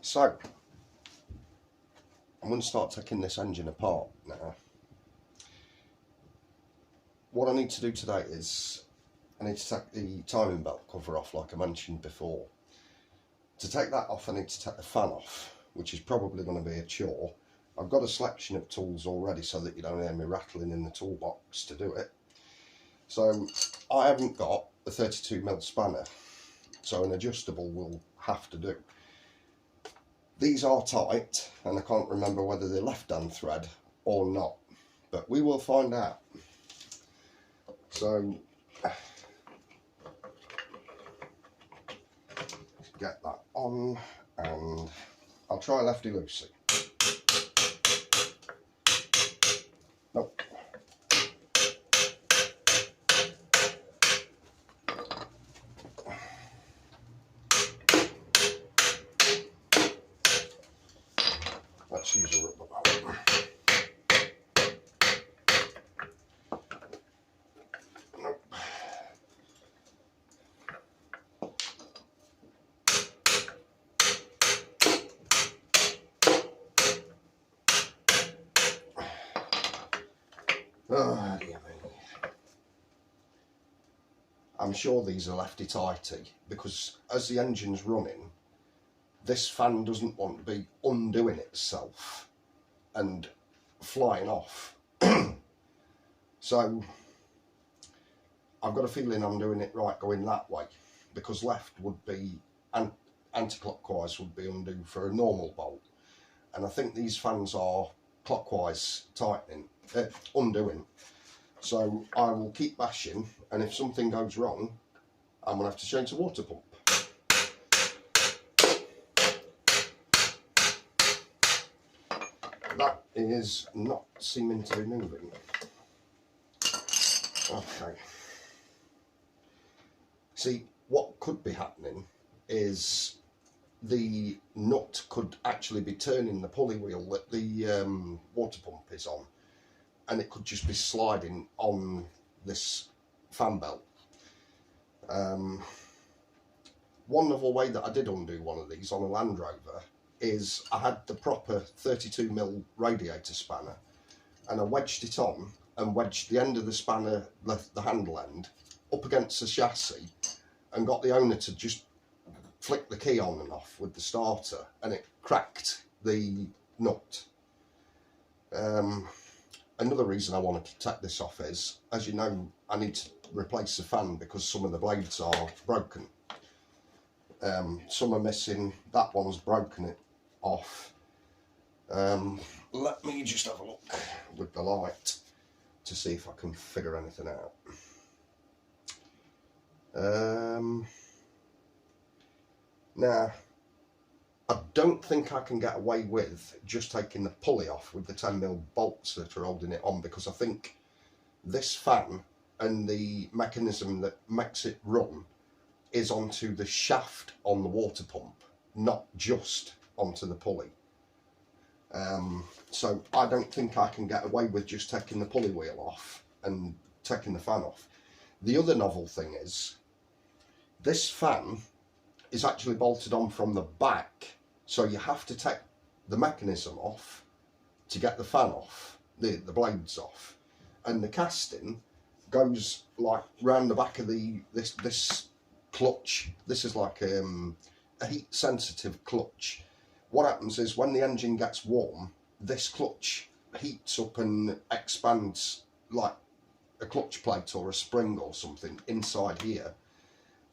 So, I'm going to start taking this engine apart now. What I need to do today is, I need to take the timing belt cover off like I mentioned before. To take that off I need to take the fan off, which is probably going to be a chore. I've got a selection of tools already so that you don't hear me rattling in the toolbox to do it. So, I haven't got a 32mm spanner, so an adjustable will have to do. These are tight, and I can't remember whether they're left-hand thread or not, but we will find out. So, get that on, and I'll try lefty loosey. Nope. Let's use a rubber band. Nope. Oh, dear me. I'm sure these are lefty-tighty because as the engine's running, this fan doesn't want to be undoing itself and flying off. So I've got a feeling I'm doing it right going that way, because left would be anti-clockwise would be undo for a normal bolt, and I think these fans are clockwise tightening, undoing. So I will keep bashing, and if something goes wrong I'm going to have to change the water pump. That is not seeming to be moving. Okay. See, what could be happening is the nut could actually be turning the pulley wheel that the water pump is on, and it could just be sliding on this fan belt. One other way that I did undo one of these on a Land Rover is I had the proper 32mm radiator spanner, and I wedged it on and wedged the end of the spanner, the handle end, up against the chassis, and got the owner to just flick the key on and off with the starter, and it cracked the nut. Another reason I wanted to take this off is, as you know, I need to replace the fan because some of the blades are broken. Some are missing, that one's broken it off. Let me just have a look with the light to see if I can figure anything out. Now, I don't think I can get away with just taking the pulley off with the 10mm bolts that are holding it on, because I think this fan and the mechanism that makes it run is onto the shaft on the water pump, not just onto the pulley. So I don't think I can get away with just taking the pulley wheel off and taking the fan off. The other novel thing is, this fan is actually bolted on from the back, so you have to take the mechanism off to get the fan off, the blades off, and the casting goes like round the back of this clutch. This is like a heat sensitive clutch. What happens is when the engine gets warm, this clutch heats up and expands like a clutch plate or a spring or something inside here,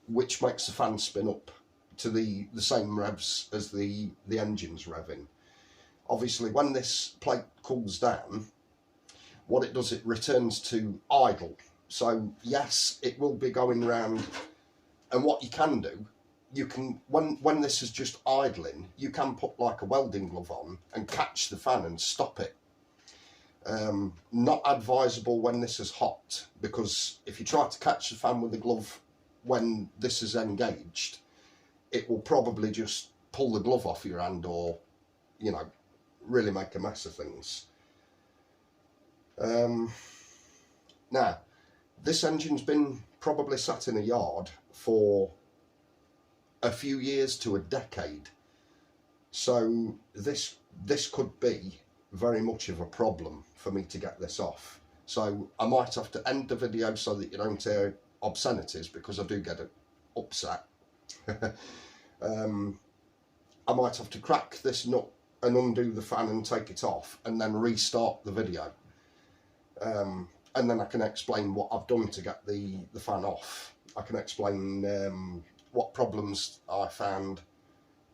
which makes the fan spin up to the same revs as the engine's revving. Obviously when this plate cools down, what it does, it returns to idle. So yes, it will be going round, and what you can do, you can, when this is just idling, you can put like a welding glove on and catch the fan and stop it. Not advisable when this is hot, because if you try to catch the fan with the glove when this is engaged, it will probably just pull the glove off your hand, or, you know, really make a mess of things. Now, this engine's been probably sat in a yard for a few years to a decade. So this could be very much of a problem for me to get this off. So I might have to end the video so that you don't hear obscenities, because I do get upset. I might have to crack this nut and undo the fan and take it off and then restart the video. And then I can explain what I've done to get the fan off. I can explain what problems I found.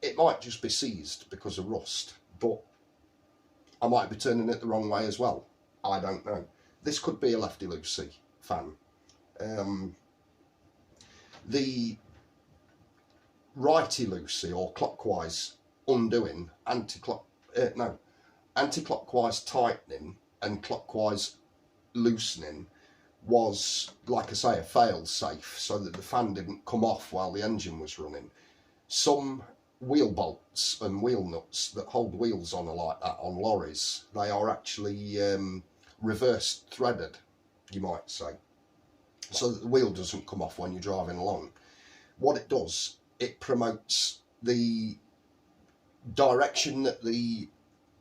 It might just be seized because of rust, but I might be turning it the wrong way as well. I don't know. This could be a lefty-loosey fan. The righty-loosey or clockwise undoing, anti-clockwise tightening and clockwise loosening was, like I say, a fail-safe so that the fan didn't come off while the engine was running. Some wheel bolts and wheel nuts that hold wheels on like that on lorries, they are actually reverse threaded, you might say, so that the wheel doesn't come off when you're driving along. What it does, it promotes the direction that the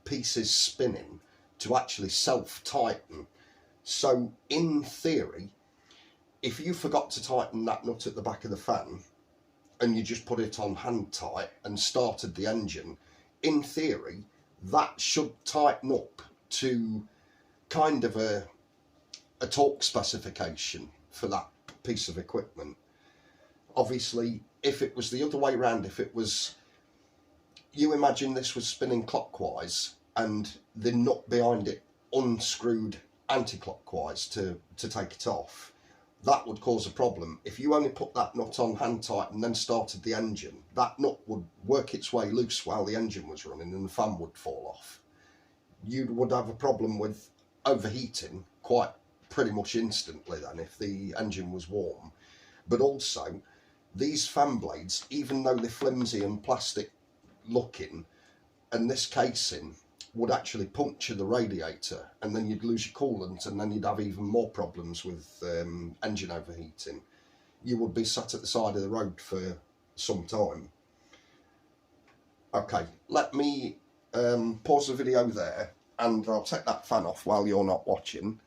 piece is spinning to actually self-tighten. So in theory, if you forgot to tighten that nut at the back of the fan and you just put it on hand tight and started the engine, in theory that should tighten up to kind of a torque specification for that piece of equipment. Obviously, if it was the other way around, if it was, you imagine this was spinning clockwise and the nut behind it unscrewed anti-clockwise to take it off, that would cause a problem. If you only put that nut on hand tight and then started the engine, that nut would work its way loose while the engine was running and the fan would fall off. You would have a problem with overheating quite pretty much instantly then if the engine was warm. But also, these fan blades, even though they're flimsy and plastic looking, and this casing would actually puncture the radiator, and then you'd lose your coolant, and then you'd have even more problems with engine overheating. You would be sat at the side of the road for some time. Okay, let me pause the video there, and I'll take that fan off while you're not watching,